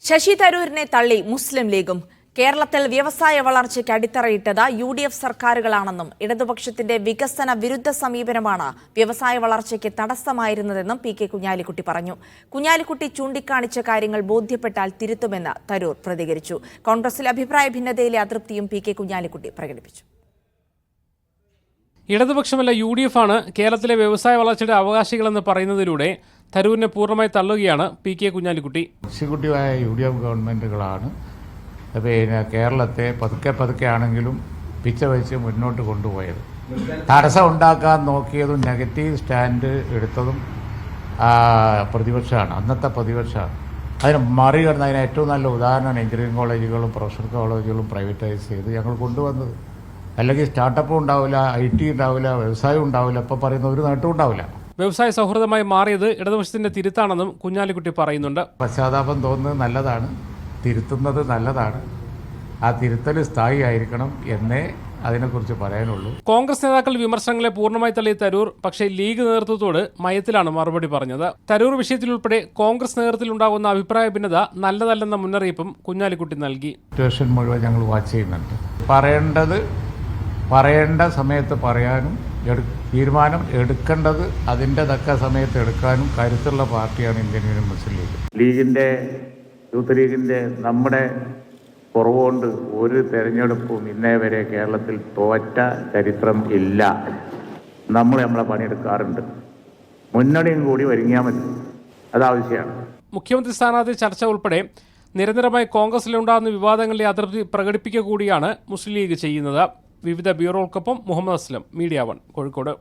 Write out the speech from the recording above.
ശശി തരൂരിനെ തള്ളി മുസ്ലിം ലീഗും. കേരളത്തിൽ വ്യവസായ വളർച്ചയ്ക്ക് അടിത്തറയിട്ടത് UDF സർക്കാരുകളാണെന്നും ഇടതുപക്ഷത്തിന്റെ വികസന വിരുദ്ധ സമീപനമാണ് വ്യവസായ വളർച്ചയ്ക്ക് തടസ്സമായിരുന്നതെന്നും PK കുഞ്ഞാലിക്കുട്ടി പറഞ്ഞു. കുഞ്ഞാലിക്കുട്ടി ചൂണ്ടിക്കാണിച്ച കാര്യങ്ങൾ ബോധ്യപ്പെട്ടാൽ തിരുത്തുമെന്ന് തരൂർ പ്രതികരിച്ചു. കോൺഗ്രസിൽ അഭിപ്രായ ഭിന്നതയിലെ അതൃപ്തിയും PK കുഞ്ഞാലിക്കുട്ടി പ്രകടിപ്പിച്ചു. ഇടതുപക്ഷമല്ല UDF ആണ് കേരളത്തിലെ വ്യവസായ വളർച്ചയുടെ അവകാശികളെന്ന് പറയുന്നതിലൂടെ തരൂരിനെ പൂർണ്ണമായി തള്ളുകയാണ് PK കുഞ്ഞാലിക്കുട്ടി. എക്സിക്യൂട്ടീവായ UDF ഗവൺമെൻറ്റുകളാണ് പിന്നെ കേരളത്തെ പതുക്കെ ആണെങ്കിലും പിച്ച വെച്ച് മുന്നോട്ട് കൊണ്ടുപോയത്. തടസ്സം ഉണ്ടാക്കാൻ നോക്കിയതും നെഗറ്റീവ് സ്റ്റാൻഡ് എടുത്തതും പ്രതിപക്ഷമാണ്, അന്നത്തെ പ്രതിപക്ഷമാണ്. അതിന് മറികടന്ന് അതിന് ഏറ്റവും നല്ല ഉദാഹരണമാണ് എഞ്ചിനീയറിംഗ് കോളേജുകളും പ്രൊഫഷണൽ കോളേജുകളും പ്രൈവറ്റൈസ് ചെയ്ത് ഞങ്ങൾ കൊണ്ടുവന്നത്. അല്ലെങ്കിൽ സ്റ്റാർട്ടപ്പും ഉണ്ടാവില്ല, IT ഉണ്ടാവില്ല, വ്യവസായം ഉണ്ടാവില്ല, ഇപ്പോൾ പറയുന്ന ഒരു നേട്ടവും ഉണ്ടാവില്ല. വ്യവസായ സൗഹൃദമായി മാറിയത് ഇടതുപക്ഷത്തിന്റെ തിരുത്താണെന്നും കുഞ്ഞാലിക്കുട്ടി പറയുന്നുണ്ട്. പശ്ചാത്താപം തോന്നുന്നത് നല്ലതാണ്, തിരുത്തുന്നത് നല്ലതാണ്. ആ തിരുത്തൽ സ്ഥായി ആയിരിക്കണം എന്നേ അതിനെക്കുറിച്ച് പറയാനുള്ളൂ. കോൺഗ്രസ് നേതാക്കൾ വിമർശനങ്ങളെ പൂർണ്ണമായി തള്ളിയ തരൂർ പക്ഷേ ലീഗ് നേതൃത്വത്തോട് മയത്തിലാണ് മറുപടി പറഞ്ഞത്. തരൂർ വിഷയത്തിലുൾപ്പെടെ കോൺഗ്രസ് നേതൃത്വത്തിലുണ്ടാകുന്ന അഭിപ്രായ ഭിന്നത നല്ലതല്ലെന്ന മുന്നറിയിപ്പും കുഞ്ഞാലിക്കുട്ടി നൽകി. സിറ്റുവേഷൻ മുഴുവൻ ഞങ്ങൾ വാച്ച് ചെയ്യുന്നുണ്ട്. പറയേണ്ട സമയത്ത് പറയാനും തീരുമാനം എടുക്കേണ്ടത് അതിൻ്റെ തക്ക സമയത്ത് എടുക്കാനും കരുത്തുള്ള പാർട്ടിയാണ് ഇന്ത്യൻ യൂണിയൻ മുസ്ലിം ലീഗ്. ലീഗിൻ്റെ യൂത്ത് ലീഗിൻ്റെ നമ്മുടെ കുറവുകൊണ്ട് ഒരു തെരഞ്ഞെടുപ്പും ഇന്നേ വരെ കേരളത്തിൽ തോറ്റ ചരിത്രം ഇല്ല. നമ്മളെ പണിയെടുക്കാറുണ്ട്. മുന്നണിയും കൂടി ഒരുങ്ങിയാൽ മതി, അതാവശ്യമാണ്. മുഖ്യമന്ത്രി സ്ഥാനാർത്ഥി ചർച്ച ഉൾപ്പെടെ നിരന്തരമായി കോൺഗ്രസിലുണ്ടാകുന്ന വിവാദങ്ങളിലെ അതൃപ്തി പ്രകടിപ്പിക്കുക കൂടിയാണ് മുസ്ലിം ലീഗ് ചെയ്യുന്നത്. വിവിധ ബ്യൂറോകൾക്കൊപ്പം മുഹമ്മദ് അസ്ലം, മീഡിയ 1 കോഴിക്കോട്.